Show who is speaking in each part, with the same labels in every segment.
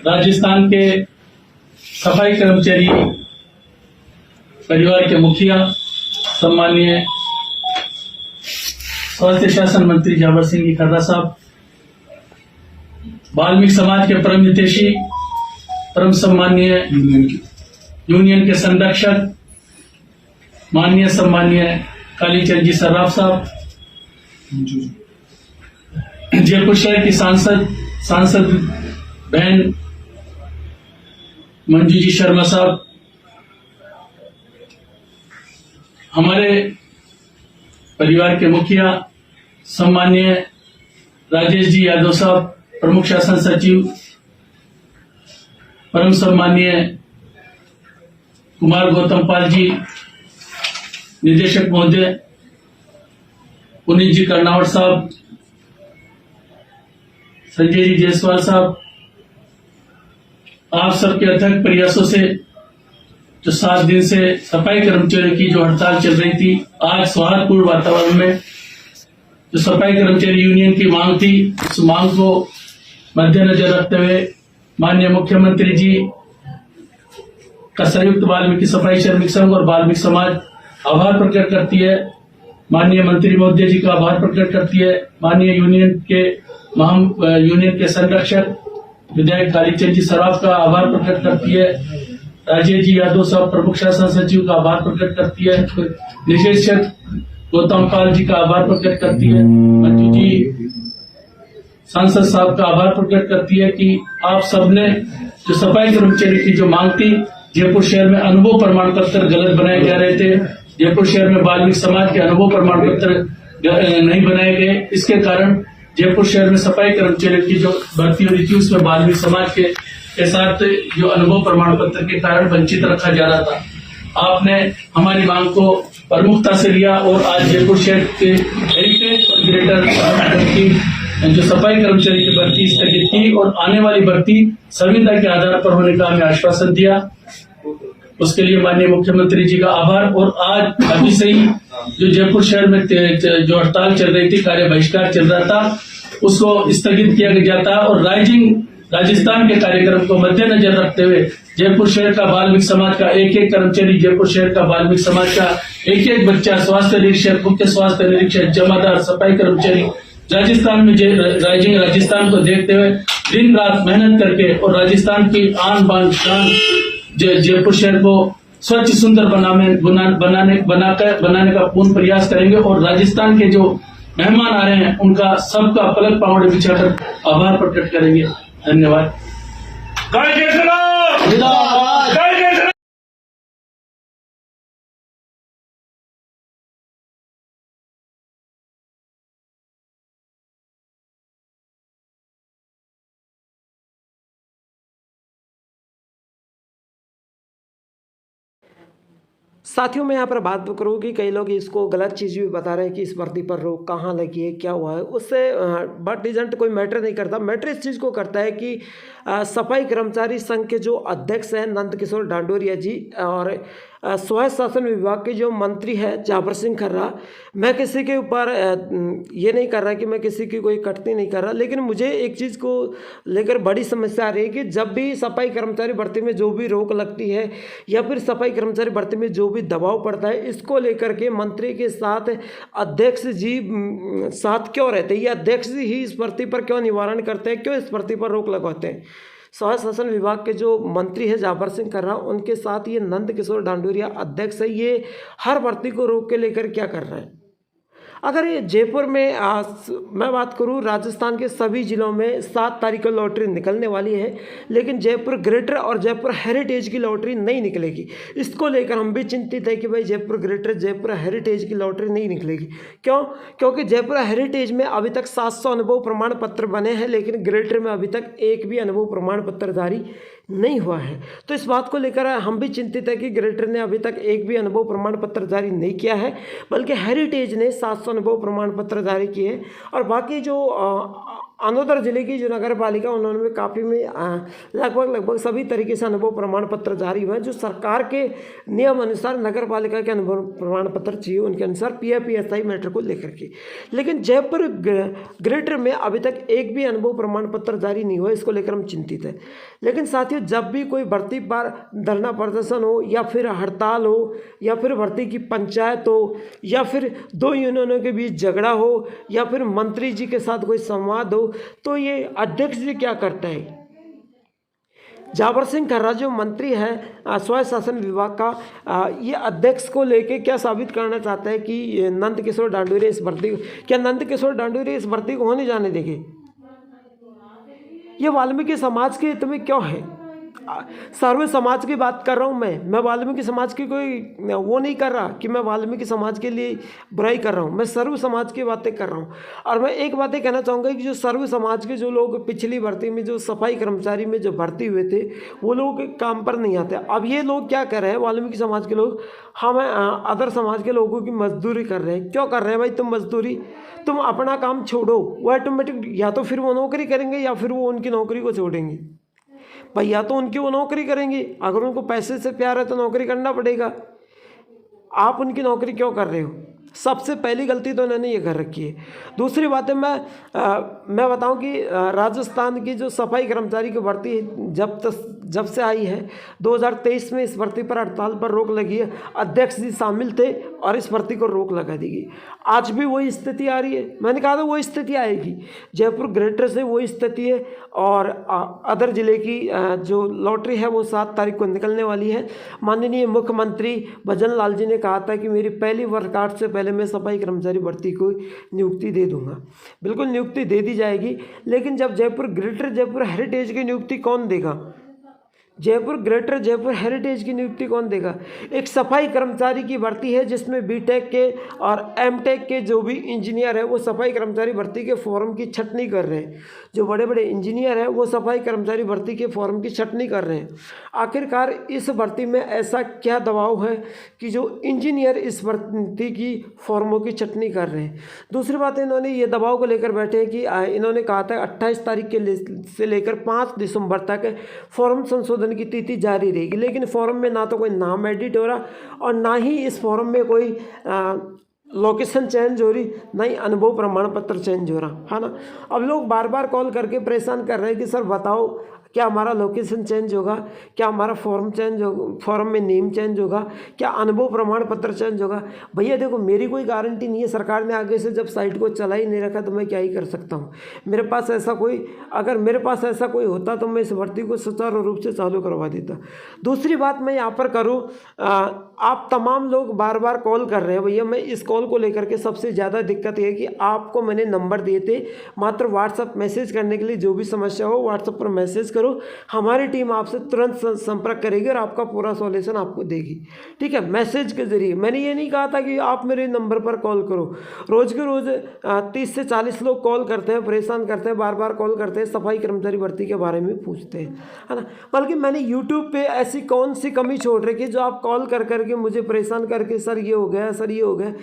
Speaker 1: राजस्थान के सफाई कर्मचारी परिवार के मुखिया सम्माननीय स्वास्थ्य शासन मंत्री जाबर सिंह खर्रा साहब, वाल्मीकि समाज के परम हितैषी परम सम्माननीय यूनियन के संरक्षक माननीय सम्माननीय कालीचंद जी सर्राफ साहब, जयपुर शहर की सांसद बहन मंजू जी शर्मा साहब, हमारे परिवार के मुखिया सम्माननीय राजेश जी यादव साहब, प्रमुख शासन सचिव परम सम्माननीय कुमार गौतम पाल जी, निदेशक महोदय पुनीत जी कर्नावट साहब, संजय जी जायसवाल साहब, आप सबके अथक प्रयासों से जो 7 दिन से सफाई कर्मचारियों की जो हड़ताल चल रही थी, आज सौहार्दपूर्ण वातावरण में जो सफाई कर्मचारी यूनियन की मांग थी, उस मांग को मद्देनजर रखते हुए माननीय मुख्यमंत्री जी का संयुक्त वाल्मीकि सफाई श्रमिक संघ और वाल्मीकि समाज आभार प्रकट करती है। माननीय मंत्री महोदय जी का आभार प्रकट करती है। माननीय यूनियन के संरक्षक विधायक कालीचंद जी सर्राफ का आभार प्रकट करती है। राजेश जी यादव साहब, प्रमुख शासन सचिव का आभार प्रकट करती है। निदेशक गौतम पाल जी का आभार प्रकट करती है। मंजू जी सांसद साहब का आभार प्रकट करती है कि आप सबने जो सफाई कर्मचारी की जो मांग थी, जयपुर शहर में अनुभव प्रमाण पत्र गलत बनाए जा रहे थे, जयपुर शहर में वाल्मीकि समाज के अनुभव प्रमाण पत्र नहीं बनाए गए, इसके कारण जयपुर शहर में सफाई कर्मचारियों की जो भर्ती हो रही थी उसमें वाल्मीकि समाज के साथ जो अनुभव प्रमाण पत्र के कारण वंचित रखा जा रहा था। आपने हमारी मांग को प्रमुखता से लिया और आज जयपुर शहर के हेरिटेज और ग्रेटर की जो सफाई कर्मचारी की भर्ती स्थगित की और आने वाली भर्ती संविदा के आधार पर होने का हमें आश्वासन दिया। उसके लिए माननीय मुख्यमंत्री जी का आभार। और आज अभी से ही जो जयपुर शहर में जो हड़ताल चल रही थी, कार्य बहिष्कार चल रहा था, उसको स्थगित किया जाता और राइजिंग राजस्थान के कार्यक्रम को मद्देनजर रखते हुए जयपुर शहर का वाल्मीकि समाज का एक कर्मचारी, जयपुर शहर का वाल्मीकि समाज का एक बच्चा, स्वास्थ्य निरीक्षक, मुख्य स्वास्थ्य निरीक्षक, जमादार, सफाई कर्मचारी राजस्थान में राइजिंग राजस्थान को देखते हुए दिन रात मेहनत करके और राजस्थान की आन बान शान जयपुर शहर को स्वच्छ सुंदर बनाने का पूर्ण प्रयास करेंगे और राजस्थान के जो मेहमान आ रहे हैं उनका सबका पलक पावड़े बिछाकर आभार प्रकट करेंगे। धन्यवाद।
Speaker 2: साथियों, मैं यहाँ पर बात करूँ कि कई लोग इसको गलत चीज़ भी बता रहे हैं कि इस भर्ती पर रोक कहाँ लगी है, क्या हुआ है, उससे बट डिजेंट कोई मैटर नहीं करता। मैटर इस चीज़ को करता है कि सफाई कर्मचारी संघ के जो अध्यक्ष हैं नंद किशोर डांडोरिया जी और स्वायत्त शासन विभाग के जो मंत्री है जाबर सिंह खर्रा, मैं किसी के ऊपर ये नहीं कर रहा कि मैं किसी की कोई कटनी नहीं कर रहा, लेकिन मुझे एक चीज़ को लेकर बड़ी समस्या आ रही है कि जब भी सफाई कर्मचारी भर्ती में जो भी रोक लगती है या फिर सफाई कर्मचारी भर्ती में जो भी दबाव पड़ता है, इसको लेकर के मंत्री के साथ अध्यक्ष जी साथ क्यों रहते हैं, ये अध्यक्ष ही इस भर्ती पर क्यों निवारण करते हैं, क्यों इस भर्ती पर रोक लगवाते हैं। स्वायत्त शासन विभाग के जो मंत्री है जाबर सिंह खर्रा, उनके साथ ये नंद किशोर डांडोरिया अध्यक्ष है, ये हर भर्ती को रोक के लेकर क्या कर रहे हैं। अगर ये जयपुर में मैं बात करूं, राजस्थान के सभी ज़िलों में 7 तारीख को लॉटरी निकलने वाली है, लेकिन जयपुर ग्रेटर और जयपुर हेरिटेज की लॉटरी नहीं निकलेगी। इसको लेकर हम भी चिंतित है कि भाई जयपुर ग्रेटर, जयपुर हेरिटेज की लॉटरी नहीं निकलेगी। क्यों? क्योंकि जयपुर हेरिटेज में अभी तक 700 अनुभव प्रमाण पत्र बने हैं, लेकिन ग्रेटर में अभी तक एक भी अनुभव प्रमाण पत्र जारी नहीं हुआ है। तो इस बात को लेकर हम भी चिंतित है कि ग्रेटर ने अभी तक एक भी अनुभव प्रमाण पत्र जारी नहीं किया है, बल्कि हेरिटेज ने 700 अनुभव प्रमाण पत्र जारी किए और बाकी जो अनोदर जिले की जो नगर पालिका उन्होंने में काफ़ी में लगभग सभी तरीके से अनुभव प्रमाण पत्र जारी हुए हैं जो सरकार के नियम अनुसार नगर पालिका के अनुभव प्रमाण पत्र चाहिए उनके अनुसार PFPSI मैटर को लेकर के। लेकिन जयपुर ग्रेटर में अभी तक एक भी अनुभव प्रमाण पत्र जारी नहीं हुआ, इसको लेकर हम चिंतित हैं। लेकिन साथियों, जब भी कोई भर्ती पर धरना प्रदर्शन हो या फिर हड़ताल हो या फिर भर्ती की पंचायत हो या फिर दो यूनियनों के बीच झगड़ा हो या फिर मंत्री जी के साथ कोई संवाद हो, तो ये अध्यक्ष जी क्या करता है? जाबर सिंह खर्रा जो मंत्री है स्वयं शासन विभाग का, ये अध्यक्ष को लेके क्या साबित करना चाहता है कि नंद किशोर डांडूरे इस भर्ती को, क्या नंद किशोर डांडूरे इस भर्ती को होने जाने देंगे? ये वाल्मीकि समाज के हित में क्यों है? सर्व समाज की बात कर रहा हूँ मैं वाल्मीकि समाज की कोई वो नहीं कर रहा कि मैं वाल्मीकि समाज के लिए बुराई कर रहा हूँ, मैं सर्व समाज की बातें कर रहा हूँ। और मैं एक बातें कहना चाहूँगा कि जो सर्व समाज के जो लोग पिछली भर्ती में जो सफाई कर्मचारी में जो भर्ती हुए थे वो लोग काम पर नहीं आते। अब ये लोग क्या कर रहे हैं, वाल्मीकि समाज के लोग हम अदर समाज के लोगों की मजदूरी कर रहे हैं। क्यों कर रहे हैं भाई? तुम मजदूरी, तुम अपना काम छोड़ो, वो ऑटोमेटिक या तो फिर वो नौकरी करेंगे या फिर वो उनकी नौकरी को छोड़ेंगे। भाई या तो उनकी वो नौकरी करेंगे, अगर उनको पैसे से प्यार है तो नौकरी करना पड़ेगा। आप उनकी नौकरी क्यों कर रहे हो? सबसे पहली गलती तो इन्होंने ये कर रखी है। दूसरी बात है, मैं बताऊं कि राजस्थान की जो सफाई कर्मचारी की भर्ती जब से आई है 2023 में इस भर्ती पर हड़ताल पर रोक लगी है। अध्यक्ष जी शामिल थे और इस भर्ती को रोक लगा दी गई। आज भी वही स्थिति आ रही है। मैंने कहा था वही स्थिति आएगी। जयपुर ग्रेटर से वही स्थिति है और अदर जिले की जो लॉटरी है वो 7 तारीख को निकलने वाली है। माननीय मुख्यमंत्री भजन लाल जी ने कहा था कि मेरी पहली वर्कआउट से पहले मैं सफाई कर्मचारी भर्ती को नियुक्ति दे दूंगा। बिल्कुल नियुक्ति दे दी जाएगी, लेकिन जब जयपुर ग्रेटर जयपुर हेरिटेज की नियुक्ति कौन देगा? जयपुर ग्रेटर जयपुर हेरिटेज की नियुक्ति कौन देगा? एक सफाई कर्मचारी की भर्ती है जिसमें बीटेक के और एमटेक के जो भी इंजीनियर है वो सफाई कर्मचारी भर्ती के फॉर्म की छटनी कर रहे हैं। जो बड़े बड़े इंजीनियर हैं वो सफाई कर्मचारी भर्ती के फॉर्म की छटनी कर रहे हैं। आखिरकार इस भर्ती में ऐसा क्या दबाव है कि जो इंजीनियर इस भर्ती की फॉर्मों की छटनी कर रहे हैं? दूसरी बात, इन्होंने ये दबाव को लेकर बैठे हैं कि इन्होंने कहा था 28 तारीख से लेकर 5 दिसंबर तक फॉर्म संशोधन की तिथि जारी रहेगी। लेकिन फॉर्म में ना तो कोई नाम एडिट हो रहा और ना ही इस फॉर्म में कोई लोकेशन चेंज हो रही, ना ही अनुभव प्रमाण पत्र चेंज हो रहा है ना। अब लोग बार बार कॉल करके परेशान कर रहे हैं कि सर बताओ क्या हमारा लोकेशन चेंज होगा, क्या हमारा फॉर्म चेंज होगा, फॉर्म में नेम चेंज होगा, क्या अनुभव प्रमाण पत्र चेंज होगा? भैया देखो, मेरी कोई गारंटी नहीं है। सरकार ने आगे से जब साइट को चला ही नहीं रखा तो मैं क्या ही कर सकता हूँ। मेरे पास ऐसा कोई होता तो मैं इस भर्ती को सुचारू रूप से चालू करवा देता। दूसरी बात मैं यहाँ पर करूँ, आप तमाम लोग बार बार कॉल कर रहे हैं। भैया मैं इस कॉल को लेकर के सबसे ज़्यादा दिक्कत ये है कि आपको मैंने नंबर दिए थे मात्र व्हाट्सअप मैसेज करने के लिए। जो भी समस्या हो व्हाट्सअप पर मैसेज करो, हमारी टीम आपसे तुरंत संपर्क करेगी और आपका पूरा सॉल्यूशन आपको देगी। ठीक है, मैसेज के जरिए। मैंने ये नहीं कहा था कि आप मेरे नंबर पर कॉल करो। रोज़ के रोज़ 30 से 40 लोग कॉल करते हैं, परेशान करते हैं, बार बार कॉल करते हैं, सफाई कर्मचारी भर्ती के बारे में पूछते हैं, है ना। बल्कि मैंने यूट्यूब पे ऐसी कौन सी कमी छोड़ रखी है जो आप कॉल कर करके मुझे परेशान करके सर ये हो गया, सर ये हो गया।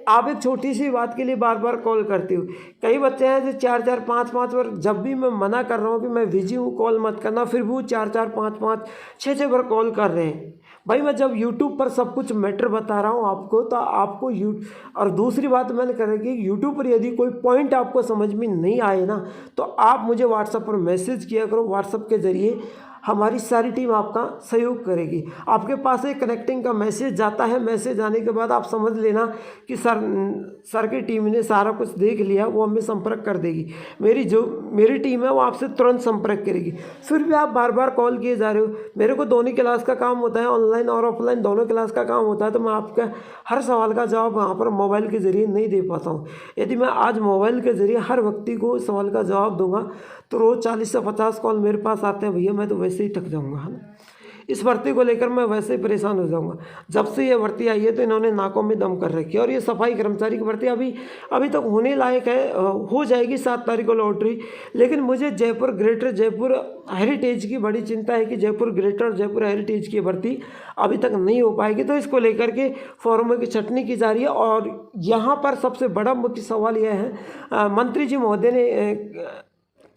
Speaker 2: आप एक छोटी सी बात के लिए बार बार कॉल करते हो। कई बच्चे हैं जो 4-4 5-5 बार, जब भी मैं मना कर रहा हूँ कि मैं बिजी हूँ कॉल मत करना, फिर भी वो 4-4 5-5 6-6 बार कॉल कर रहे हैं। भाई मैं जब YouTube पर सब कुछ मैटर बता रहा हूँ आपको, तो आपको और दूसरी बात मैंने कहा कि YouTube पर यदि कोई पॉइंट आपको समझ में नहीं आए ना, तो आप मुझे व्हाट्सएप पर मैसेज किया करो। व्हाट्सएप के ज़रिए हमारी सारी टीम आपका सहयोग करेगी। आपके पास एक कनेक्टिंग का मैसेज जाता है, मैसेज आने के बाद आप समझ लेना कि सर की टीम ने सारा कुछ देख लिया, वो हमें संपर्क कर देगी। मेरी टीम है वो आपसे तुरंत संपर्क करेगी। फिर भी आप बार बार कॉल किए जा रहे हो। मेरे को दोनों क्लास का काम होता है, ऑनलाइन और ऑफलाइन दोनों क्लास का काम होता है, तो मैं आपका हर सवाल का जवाब वहाँ पर मोबाइल के ज़रिए नहीं दे पाता हूँ। यदि मैं आज मोबाइल के ज़रिए हर व्यक्ति को सवाल का जवाब दूंगा तो रोज़ 40 से 50 कॉल मेरे पास आते हैं। भैया मैं तो वैसे ही थक जाऊँगा, है ना। इस भर्ती को लेकर मैं वैसे ही परेशान हो जाऊंगा। जब से ये भर्ती आई है तो इन्होंने नाकों में दम कर रखी है। और ये सफाई कर्मचारी की भर्ती अभी तक होने लायक है, हो जाएगी 7 तारीख को लॉटरी। लेकिन मुझे जयपुर ग्रेटर जयपुर हेरिटेज की बड़ी चिंता है कि जयपुर ग्रेटर जयपुर हेरिटेज की भर्ती अभी तक नहीं हो पाएगी। तो इसको लेकर के फॉर्मों की छटनी की जा रही है। और यहाँ पर सबसे बड़ा मुख्य सवाल यह है, मंत्री जी महोदय ने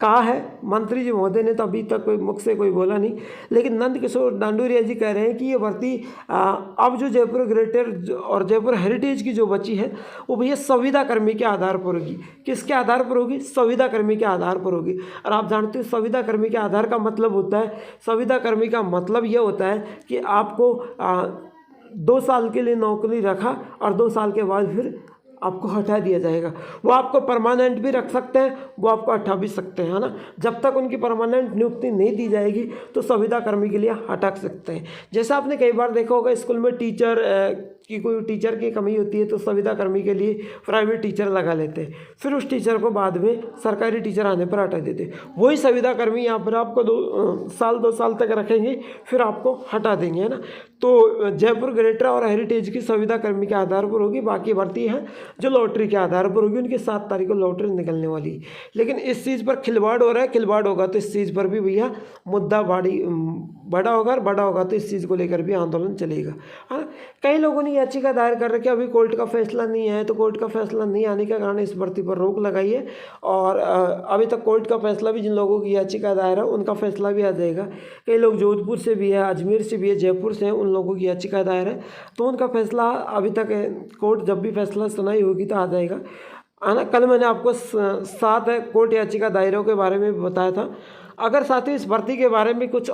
Speaker 2: कहा है, मंत्री जी महोदय ने तो अभी तक कोई मुख से कोई बोला नहीं, लेकिन नंद किशोर डांडोरिया जी कह रहे हैं कि ये भर्ती अब जो जयपुर ग्रेटर और जयपुर हेरिटेज की जो बची है वो भैया संविदा कर्मी के आधार पर होगी। किसके आधार पर होगी? संविदा कर्मी के आधार पर होगी। और आप जानते हो संविदा कर्मी के आधार का मतलब होता है, संविदा कर्मी का मतलब ये होता है कि आपको 2 साल के लिए नौकरी रखा और 2 साल के बाद फिर आपको हटा दिया जाएगा। वो आपको परमानेंट भी रख सकते हैं, वो आपको हटा भी सकते हैं, है ना। जब तक उनकी परमानेंट नियुक्ति नहीं दी जाएगी तो संविदा कर्मी के लिए हटा सकते हैं। जैसा आपने कई बार देखा होगा स्कूल में कोई टीचर की कमी होती है तो संविदा कर्मी के लिए प्राइवेट टीचर लगा लेते हैं, फिर उस टीचर को बाद में सरकारी टीचर आने पर हटा देते हैं। वही संविदा कर्मी यहाँ पर आपको 2 साल तक रखेंगे, फिर आपको हटा देंगे, है ना। तो जयपुर ग्रेटर और हेरिटेज की संविदा कर्मी के आधार पर होगी। बाकी भर्ती है जो लॉटरी के आधार पर होगी, उनकी 7 तारीख को लॉटरी निकलने वाली है। लेकिन इस चीज़ पर खिलवाड़ हो रहा है, खिलवाड़ होगा तो इस चीज़ पर भी भैया मुद्दा बड़ा होगा, और बड़ा होगा तो इस चीज़ को लेकर भी आंदोलन चलेगा, है ना। कई लोगों ने याचिका दायर कर रखी है, अभी कोर्ट का फैसला नहीं है, तो कोर्ट का फैसला नहीं आने के कारण इस भर्ती पर रोक लगाई है। और अभी तक कोर्ट का फैसला भी, जिन लोगों की याचिका दायर है उनका फैसला भी आ जाएगा। कई लोग जोधपुर से भी है, अजमेर से भी है, जयपुर से हैं, उन लोगों की याचिका दायर है, तो उनका फैसला अभी तक कोर्ट जब भी फैसला सुनाई होगी तो आ जाएगा, है ना। कल मैंने आपको 7 कोर्ट याचिका दायरों के बारे में बताया था। अगर साथियों इस भर्ती के बारे में कुछ